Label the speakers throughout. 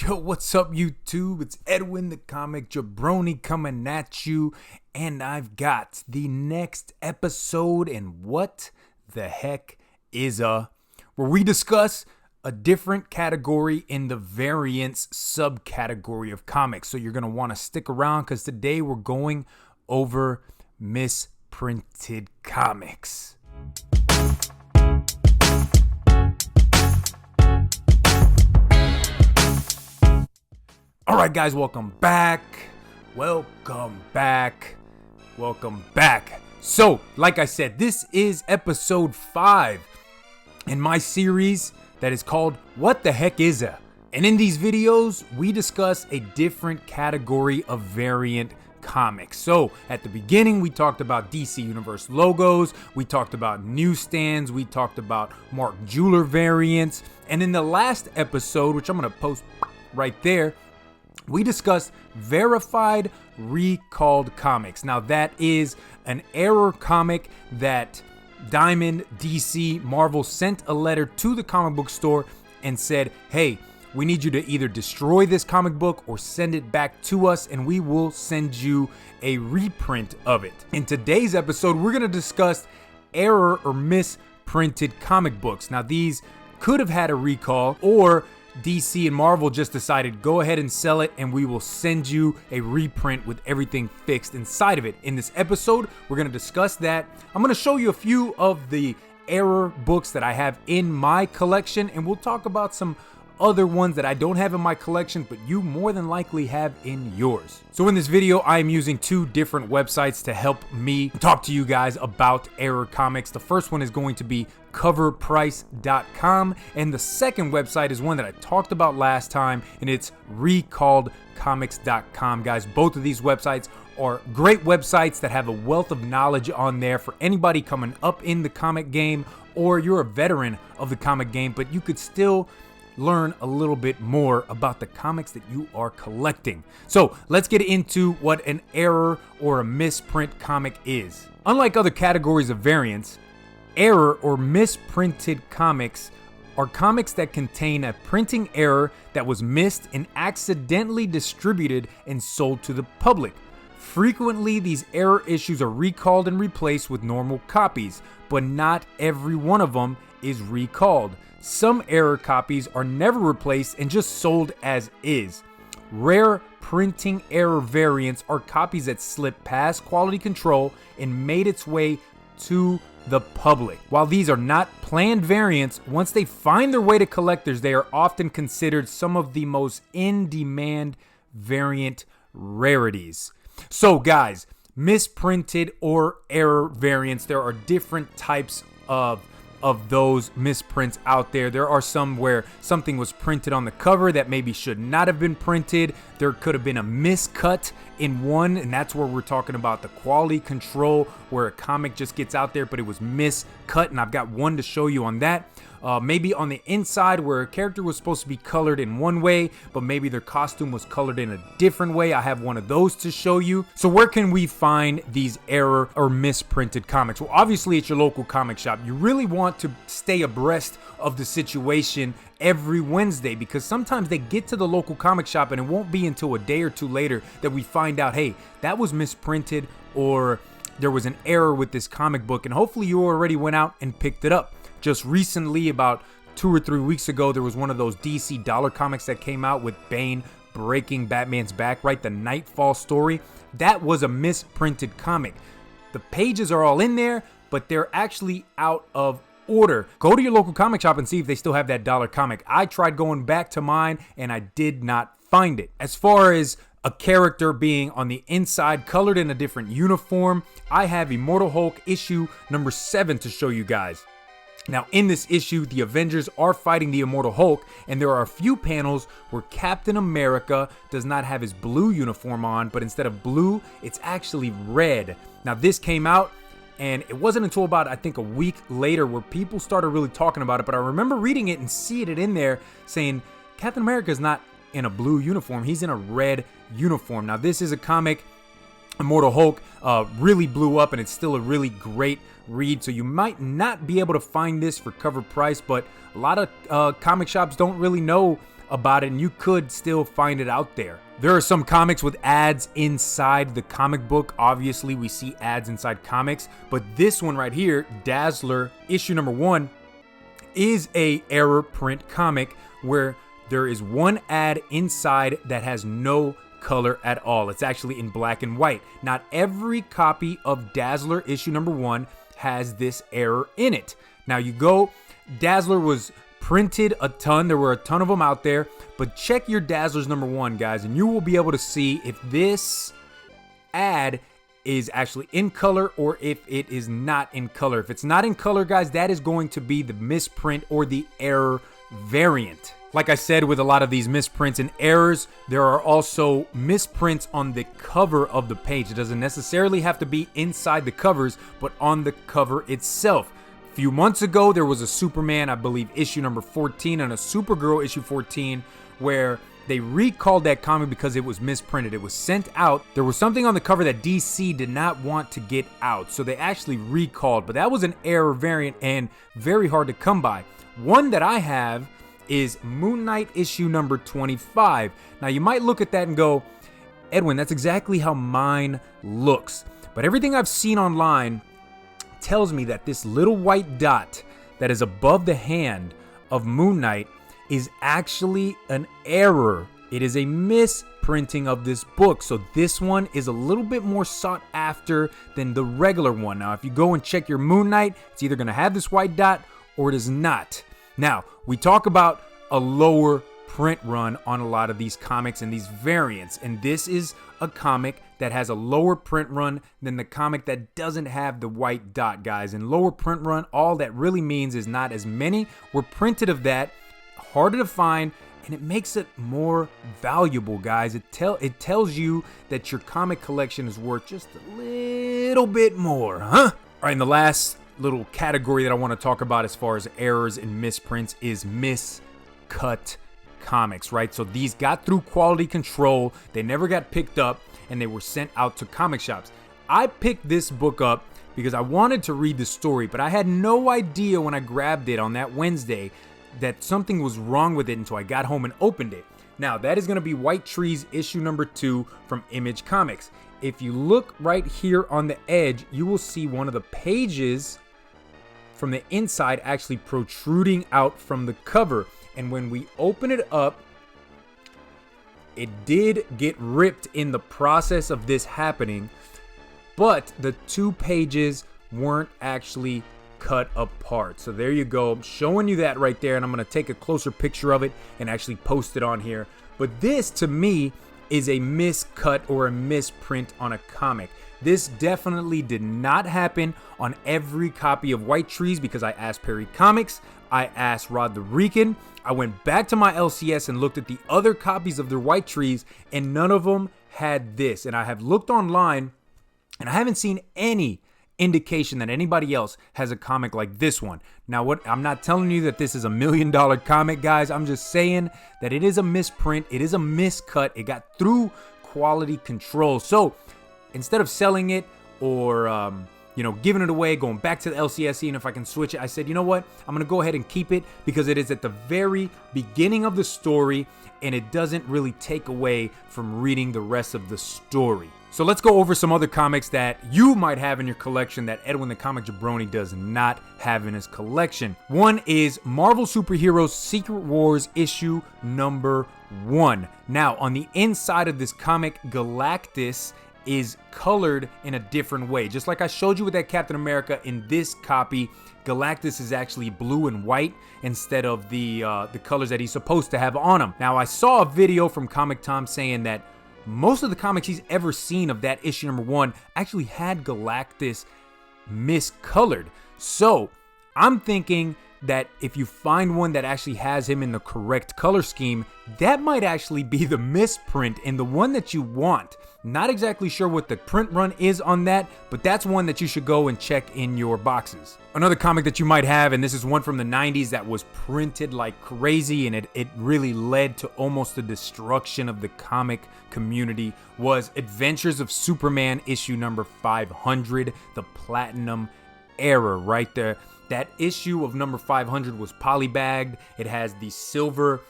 Speaker 1: Yo, what's up, YouTube? It's Edwin the Comic Jabroni coming at you, and I've got the next episode in What the Heck Is where we discuss a different category in the variants subcategory of comics. So you're going to want to stick around because today we're going over misprinted comics. All right, guys, welcome back. So, like I said, this is episode 5 in my series that is called What the Heck Is a? And in these videos, we discuss a different category of variant comics. So, at the beginning, we talked about DC Universe logos, we talked about newsstands, we talked about Mark Jeweler variants, and in the last episode, which I'm going to post right there, we discussed verified recalled comics. Now that is an error comic that Diamond, DC, Marvel sent a letter to the comic book store and said, hey, we need you to either destroy this comic book or send it back to us and we will send you a reprint of it. In today's episode, we're going to discuss error or misprinted comic books. Now these could have had a recall, or DC and Marvel just decided, go ahead and sell it and we will send you a reprint with everything fixed inside of it. In this episode, we're going to discuss that. I'm going to show you a few of the error books that I have in my collection, and we'll talk about some other ones that I don't have in my collection, but you more than likely have in yours. So in this video, I am using 2 different websites to help me talk to you guys about error comics. The first one is going to be coverprice.com, and the second website is one that I talked about last time, and it's recalledcomics.com. Guys, both of these websites are great websites that have a wealth of knowledge on there for anybody coming up in the comic game, or you're a veteran of the comic game, but you could still learn a little bit more about the comics that you are collecting. So let's get into what an error or a misprint comic is. Unlike other categories of variants, error or misprinted comics are comics that contain a printing error that was missed and accidentally distributed and sold to the public. Frequently, these error issues are recalled and replaced with normal copies, but not every one of them is recalled. Some error copies are never replaced and just sold as is. Rare printing error variants are copies that slipped past quality control and made its way to the public. While these are not planned variants, once they find their way to collectors, they are often considered some of the most in-demand variant rarities. So guys, misprinted or error variants, there are different types of those misprints out there. There are some where something was printed on the cover that maybe should not have been printed. There could have been a miscut in one, and that's where we're talking about the quality control, where a comic just gets out there but it was miscut, and I've got one to show you on that. Maybe on the inside where a character was supposed to be colored in one way, but maybe their costume was colored in a different way. I have one of those to show you. So where can we find these error or misprinted comics? Well, obviously at your local comic shop. You really want to stay abreast of the situation every Wednesday, because sometimes they get to the local comic shop and it won't be until a day or two later that we find out, hey, that was misprinted, or there was an error with this comic book, and hopefully you already went out and picked it up. Just recently, about 2 or 3 weeks ago, there was one of those DC dollar comics that came out with Bane breaking Batman's back, right? The Nightfall story. That was a misprinted comic. The pages are all in there, but they're actually out of order. Go to your local comic shop and see if they still have that dollar comic. I tried going back to mine and I did not find it. As far as a character being on the inside colored in a different uniform, I have Immortal Hulk issue number 7 to show you guys. Now, in this issue, the Avengers are fighting the Immortal Hulk, and there are a few panels where Captain America does not have his blue uniform on, but instead of blue, it's actually red. Now, this came out, and it wasn't until about, I think, a week later where people started really talking about it, but I remember reading it and seeing it in there saying, Captain America is not in a blue uniform, he's in a red uniform. Now, this is a comic, Immortal Hulk, really blew up, and it's still a really great read, so you might not be able to find this for cover price, but a lot of comic shops don't really know about it, and you could still find it out there. There are some comics with ads inside the comic book. Obviously, we see ads inside comics, but this one right here, Dazzler issue number 1, is a error print comic where there is one ad inside that has no color at all. It's actually in black and white. Not every copy of Dazzler issue number 1 has this error in it. Now you go, Dazzler was printed a ton. There were a ton of them out there, but check your Dazzlers number 1, guys, and you will be able to see if this ad is actually in color or if it is not in color. If it's not in color, guys, that is going to be the misprint or the error variant. Like I said, with a lot of these misprints and errors, there are also misprints on the cover of the page. It doesn't necessarily have to be inside the covers, but on the cover itself. A few months ago, there was a Superman, I believe, issue number 14 and a Supergirl issue 14 where they recalled that comic because it was misprinted. It was sent out. There was something on the cover that DC did not want to get out, so they actually recalled, but that was an error variant and very hard to come by. One that I have is Moon Knight issue number 25. Now you might look at that and go, Edwin, that's exactly how mine looks. But everything I've seen online tells me that this little white dot that is above the hand of Moon Knight is actually an error. It is a misprinting of this book. So this one is a little bit more sought after than the regular one. Now, if you go and check your Moon Knight, it's either going to have this white dot or it is not. Now, we talk about a lower print run on a lot of these comics and these variants, and this is a comic that has a lower print run than the comic that doesn't have the white dot, guys. And lower print run, all that really means is not as many were printed of that, harder to find, and it makes it more valuable, guys. It tells you that your comic collection is worth just a little bit more, huh? All right, and the last little category that I want to talk about as far as errors and misprints is miscut comics, right? So these got through quality control, they never got picked up, and they were sent out to comic shops. I picked this book up because I wanted to read the story, but I had no idea when I grabbed it on that Wednesday that something was wrong with it until I got home and opened it. Now, that is going to be White Trees issue number 2 from Image Comics. If you look right here on the edge, you will see one of the pages from the inside actually protruding out from the cover. And when we open it up, it did get ripped in the process of this happening, but the 2 pages weren't actually cut apart. So there you go. I'm showing you that right there, and I'm going to take a closer picture of it and actually post it on here. But this, to me, is a miscut or a misprint on a comic. This definitely did not happen on every copy of White Trees because I asked Perry Comics, I asked Rod the Rican, I went back to my LCS and looked at the other copies of their White Trees, and none of them had this. And I have looked online and I haven't seen any indication that anybody else has a comic like this one. Now, I'm not telling you that this is $1 million comic, guys. I'm just saying that it is a misprint. It is a miscut. It got through quality control. So instead of selling it or giving it away, going back to the LCS, seeing if I can switch it, I said, you know what? I'm going to go ahead and keep it because it is at the very beginning of the story and it doesn't really take away from reading the rest of the story. So let's go over some other comics that you might have in your collection that Edwin the Comic Jabroni does not have in his collection. One is Marvel Superheroes Secret Wars issue number 1. Now, on the inside of this comic, Galactus is colored in a different way. Just like I showed you with that Captain America, in this copy, Galactus is actually blue and white instead of the colors that he's supposed to have on him. Now, I saw a video from Comic Tom saying that most of the comics he's ever seen of that issue number 1 actually had Galactus miscolored. So I'm thinking that if you find one that actually has him in the correct color scheme, that might actually be the misprint and the one that you want. Not exactly sure what the print run is on that, but that's one that you should go and check in your boxes. Another comic that you might have, and this is one from the 90s that was printed like crazy, and it really led to almost the destruction of the comic community, was Adventures of Superman issue number 500, the Platinum Era right there. That issue of number 500 was polybagged. It has the silver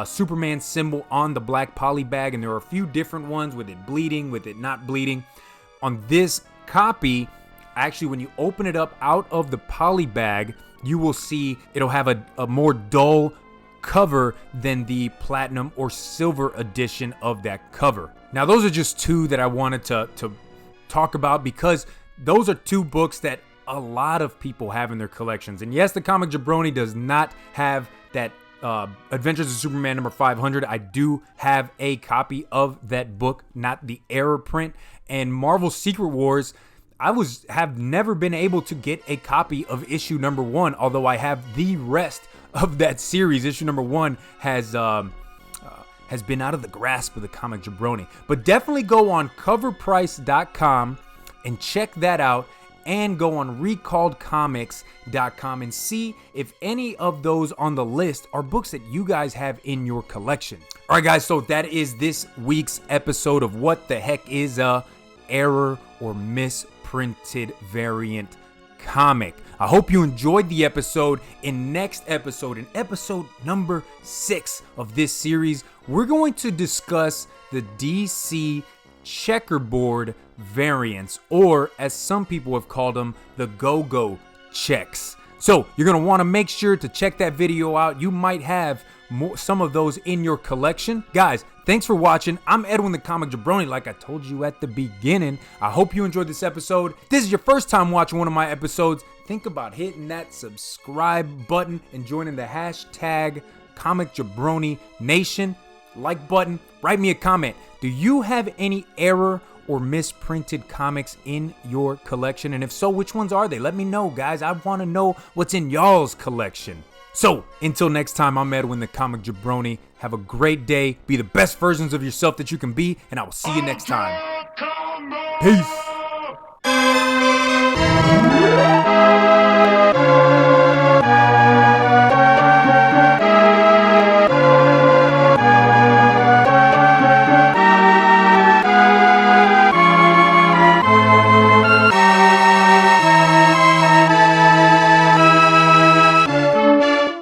Speaker 1: Superman symbol on the black poly bag, and there are a few different ones with it bleeding, with it not bleeding. On this copy, actually, when you open it up out of the poly bag, you will see it'll have a more dull cover than the platinum or silver edition of that cover. Now, those are just two that I wanted to talk about because those are two books that a lot of people have in their collections. And yes, the Comic Jabroni does not have that Adventures of Superman number 500. I do have a copy of that book, not the error print. And Marvel Secret Wars, I have never been able to get a copy of issue number 1, although I have the rest of that series. Issue number 1 has been out of the grasp of the Comic Jabroni. But definitely go on coverprice.com and check that out, and go on recalledcomics.com and see if any of those on the list are books that you guys have in your collection. All right, guys, so that is this week's episode of What the Heck is a Error or Misprinted Variant Comic. I hope you enjoyed the episode. In next episode, in episode number 6 of this series, we're going to discuss the DC checkerboard variants, or as some people have called them, the go-go checks. So you're going to want to make sure to check that video out. You might have some of those in your collection. Guys, thanks for watching. I'm Edwin the Comic Jabroni, like I told you at the beginning. I hope you enjoyed this episode. If this is your first time watching one of my episodes, think about hitting that subscribe button and joining the hashtag Comic Jabroni Nation. Like button, write me a comment. Do you have any error or misprinted comics in your collection? And if so, which ones are they? Let me know, guys. I want to know what's in y'all's collection. So, until next time, I'm Edwin the Comic Jabroni. Have a great day. Be the best versions of yourself that you can be, and I will see you next time. Peace.